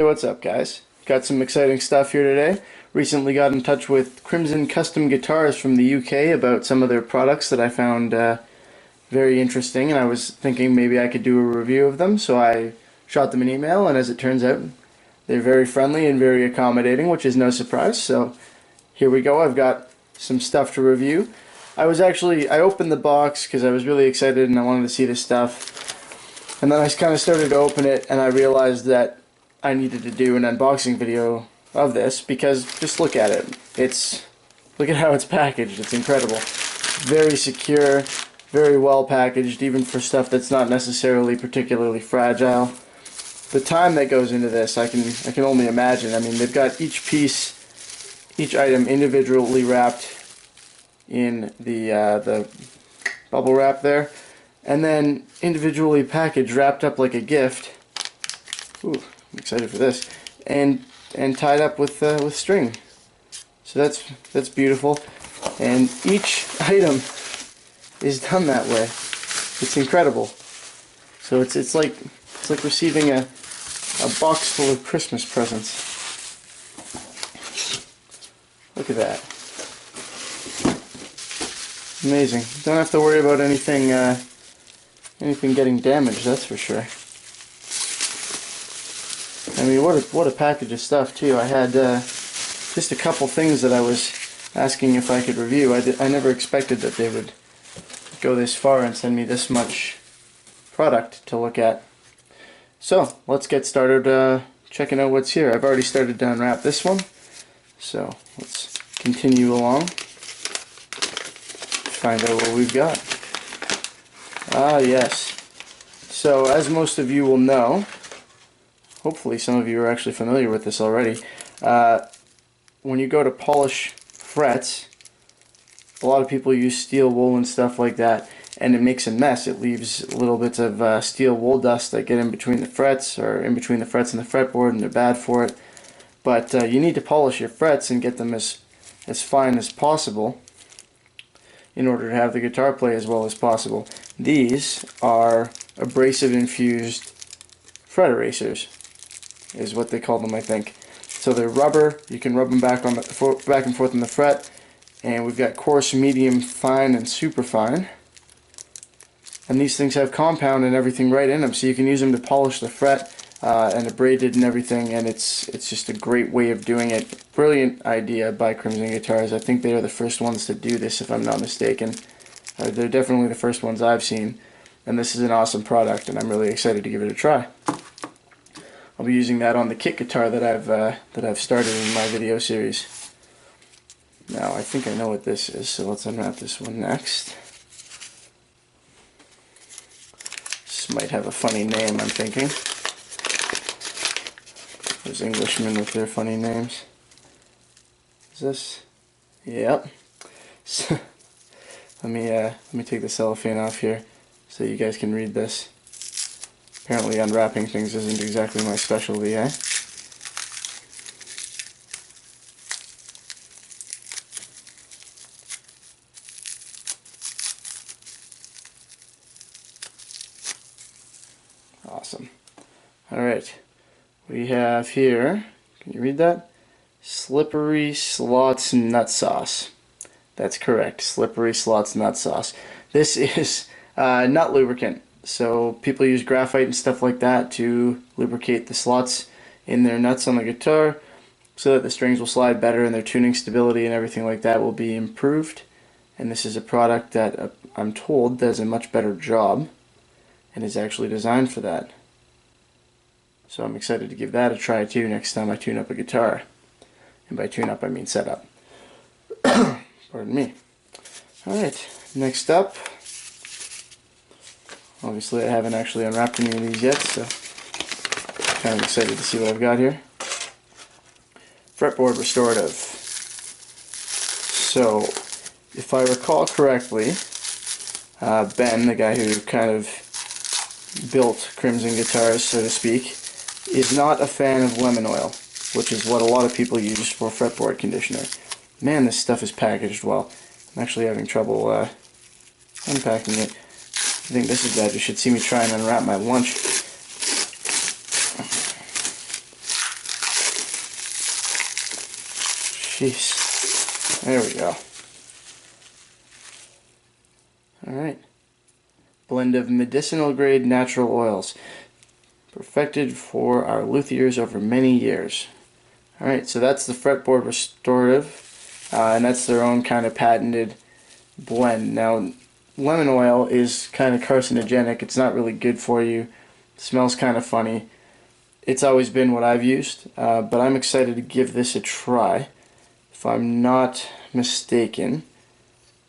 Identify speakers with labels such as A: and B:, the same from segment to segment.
A: Hey, what's up, guys? Got some exciting stuff here today. Recently got in touch with Crimson Custom Guitars from the UK about some of their products that I found very interesting, and I was thinking maybe I could do a review of them, so I shot them an email, and as it turns out, they're very friendly and very accommodating, which is no surprise. So here we go. I've got some stuff to review. I opened the box because I was really excited and I wanted to see this stuff, and then I kind of started to open it and I realized that I needed to do an unboxing video of this because just look at it. Look at how it's packaged. It's incredible. Very secure, very well packaged, even for stuff that's not necessarily particularly fragile. The time that goes into this, I can only imagine. I mean, they've got each item individually wrapped in the bubble wrap there, and then individually packaged, wrapped up like a gift. Ooh, I'm excited for this, and tied up with string. So that's beautiful, and each item is done that way. It's incredible. So it's like receiving a box full of Christmas presents. Look at that. Amazing. Don't have to worry about anything getting damaged, that's for sure. I mean, what a package of stuff too. I had just a couple things that I was asking if I could review. I never expected that they would go this far and send me this much product to look at. So let's get started checking out what's here. I've already started to unwrap this one, so let's continue along. Find out what we've got. Ah, yes. So as most of you will know, hopefully some of you are actually familiar with this already, when you go to polish frets, a lot of people use steel wool and stuff like that, and it makes a mess. It leaves little bits of steel wool dust that get in between the frets, or in between the frets and the fretboard, and they're bad for it. But you need to polish your frets and get them as fine as possible in order to have the guitar play as well as possible. These are abrasive infused fret erasers, is what they call them, I think. So they're rubber. You can rub them back and forth on the fret, and we've got coarse, medium, fine, and super fine. And these things have compound and everything right in them, so you can use them to polish the fret and abrade it and everything, and it's just a great way of doing it. Brilliant idea by Crimson Guitars. I think they are the first ones to do this, if I'm not mistaken. They're definitely the first ones I've seen, and this is an awesome product, and I'm really excited to give it a try. I'll be using that on the kit guitar that I've started in my video series. Now I think I know what this is, so let's unwrap this one next. This might have a funny name, I'm thinking. Those Englishmen with their funny names. Is this? Yep. So, let me take the cellophane off here so you guys can read this. Apparently unwrapping things isn't exactly my specialty, eh? Awesome. Alright. We have here, can you read that? Slippery Slots Nut Sauce. That's correct, Slippery Slots Nut Sauce. This is nut lubricant. So people use graphite and stuff like that to lubricate the slots in their nuts on the guitar so that the strings will slide better and their tuning stability and everything like that will be improved. And this is a product that I'm told does a much better job and is actually designed for that. So I'm excited to give that a try too next time I tune up a guitar. And by tune up I mean set up. Pardon me. Alright, next up. Obviously I haven't actually unwrapped any of these yet, so I'm kind of excited to see what I've got here. Fretboard Restorative. So, if I recall correctly, Ben, the guy who kind of built Crimson Guitars, so to speak, is not a fan of lemon oil, which is what a lot of people use for fretboard conditioner. Man, this stuff is packaged well. I'm actually having trouble unpacking it. I think this is bad. You should see me try and unwrap my lunch. Jeez. There we go. Alright. Blend of medicinal grade natural oils. Perfected for our luthiers over many years. Alright, so that's the Fretboard Restorative. And that's their own kind of patented blend. Now, lemon oil is kind of carcinogenic. It's not really good for you. It smells kind of funny. It's always been what I've used, but I'm excited to give this a try. If I'm not mistaken,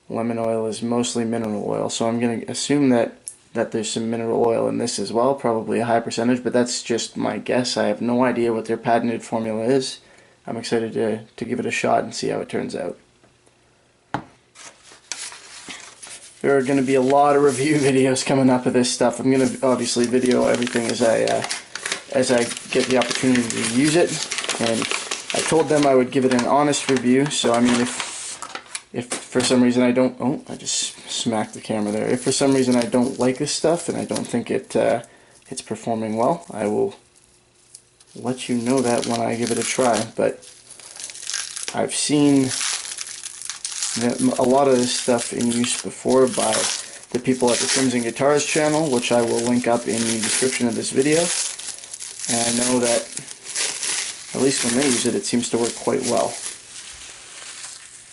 A: lemon oil is mostly mineral oil, so I'm going to assume that there's some mineral oil in this as well, probably a high percentage, but that's just my guess. I have no idea what their patented formula is. I'm excited to give it a shot and see how it turns out. There are going to be a lot of review videos coming up of this stuff. I'm going to obviously video everything as I get the opportunity to use it, and I told them I would give it an honest review. So I mean, if for some reason I don't, oh, I just smacked the camera there. If for some reason I don't like this stuff and I don't think it's performing well, I will let you know that when I give it a try. But I've seen a lot of this stuff in use before by the people at the Crimson Guitars channel, which I will link up in the description of this video. And I know that, at least when they use it, it seems to work quite well.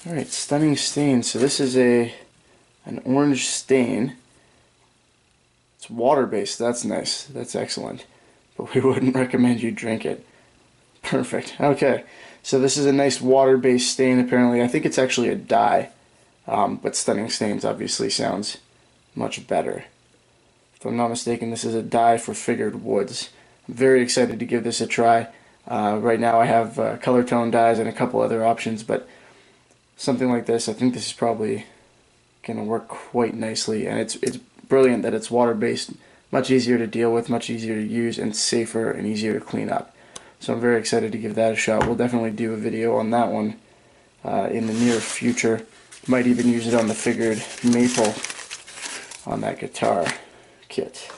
A: Alright, Stunning Stain. So this is an orange stain. It's water-based. That's nice. That's excellent. But we wouldn't recommend you drink it. Perfect. Okay. So this is a nice water-based stain, apparently. I think it's actually a dye. But Stunning Stains obviously sounds much better. If I'm not mistaken, this is a dye for figured woods. I'm very excited to give this a try. Right now I have color tone dyes and a couple other options, but something like this, I think this is probably going to work quite nicely. And it's brilliant that it's water-based, much easier to deal with, much easier to use, and safer and easier to clean up. So I'm very excited to give that a shot. We'll definitely do a video on that one in the near future. Might even use it on the figured maple on that guitar kit.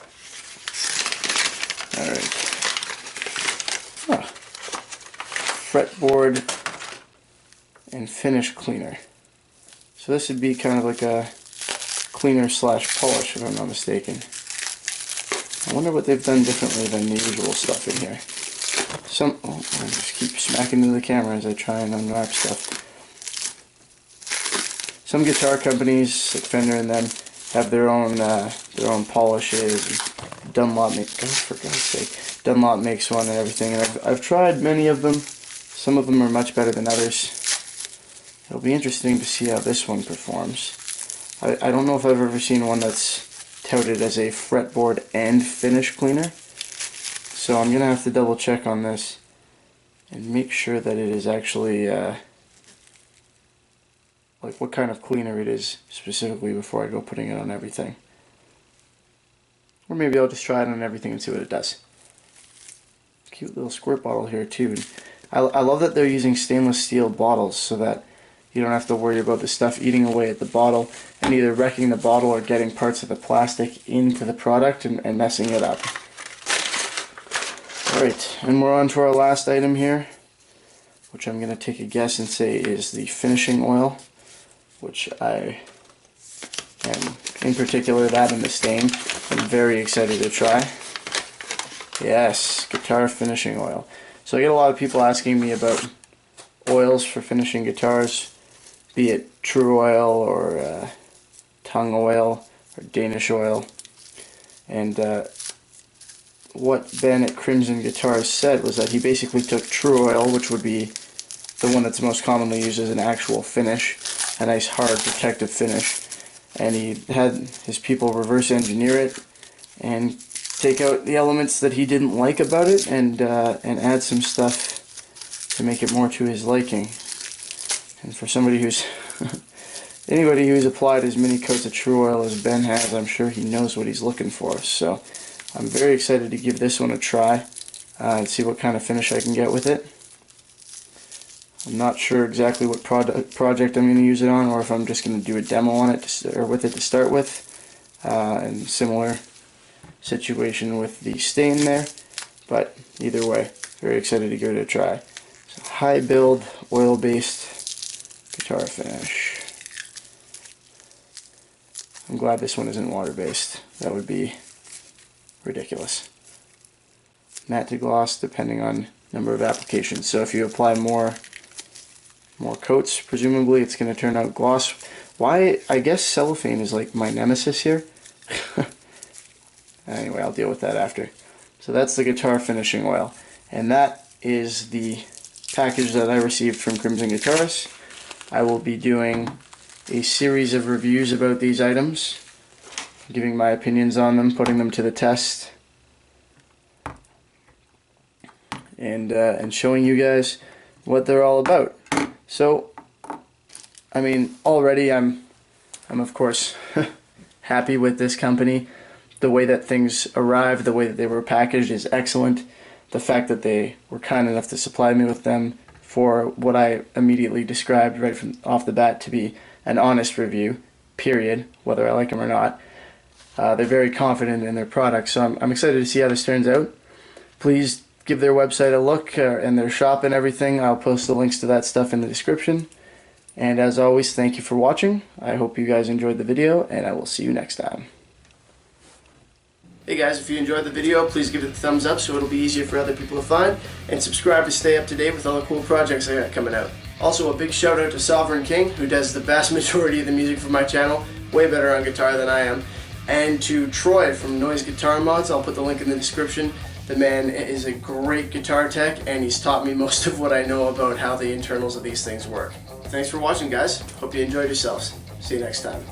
A: Alright. Fretboard and finish cleaner. So this would be kind of like a cleaner slash polish, if I'm not mistaken. I wonder what they've done differently than the usual stuff in here. I just keep smacking into the camera as I try and unwrap stuff. Some guitar companies, like Fender and them, have their own polishes. Dunlop makes one and everything, and I've tried many of them. Some of them are much better than others. It'll be interesting to see how this one performs. I don't know if I've ever seen one that's touted as a fretboard and finish cleaner. So I'm going to have to double check on this and make sure that it is actually like what kind of cleaner it is specifically before I go putting it on everything. Or maybe I'll just try it on everything and see what it does. Cute little squirt bottle here too. I love that they're using stainless steel bottles so that you don't have to worry about the stuff eating away at the bottle and either wrecking the bottle or getting parts of the plastic into the product and messing it up. Alright, and we're on to our last item here, which I'm going to take a guess and say is the finishing oil, which I am, in particular that and the stain, I'm very excited to try. Yes, guitar finishing oil. So I get a lot of people asking me about oils for finishing guitars, be it True Oil or Tongue Oil or Danish Oil. And what Ben at Crimson Guitars said was that he basically took True Oil, which would be the one that's most commonly used as an actual finish, a nice hard protective finish, and he had his people reverse engineer it and take out the elements that he didn't like about it and add some stuff to make it more to his liking. And for somebody who's anybody who's applied as many coats of True Oil as Ben has, I'm sure he knows what he's looking for. So I'm very excited to give this one a try and see what kind of finish I can get with it. I'm not sure exactly what project I'm going to use it on, or if I'm just going to do a demo on it or with it to start with. And similar situation with the stain there, but either way, very excited to give it a try. So high build, oil based guitar finish. I'm glad this one isn't water-based. That would be ridiculous. Matte to gloss depending on number of applications. So if you apply more coats, presumably it's going to turn out gloss. Why? I guess cellophane is like my nemesis here. Anyway, I'll deal with that after. So that's the guitar finishing oil. And that is the package that I received from Crimson Guitarists. I will be doing a series of reviews about these items, giving my opinions on them, putting them to the test, and showing you guys what they're all about. So, I mean, already I'm of course happy with this company. The way that things arrived, the way that they were packaged is excellent. The fact that they were kind enough to supply me with them for what I immediately described right from off the bat to be an honest review, period, whether I like them or not. They're very confident in their products, so I'm excited to see how this turns out. Please give their website a look and their shop and everything. I'll post the links to that stuff in the description. And as always, thank you for watching. I hope you guys enjoyed the video, and I will see you next time. Hey guys, if you enjoyed the video, please give it a thumbs up so it'll be easier for other people to find, and subscribe to stay up to date with all the cool projects I got coming out. Also, a big shout out to Sovereign King, who does the vast majority of the music for my channel, way better on guitar than I am, and to Troy from Noise Guitar Mods. I'll put the link in the description. The man is a great guitar tech, and he's taught me most of what I know about how the internals of these things work. Thanks for watching, guys. Hope you enjoyed yourselves. See you next time.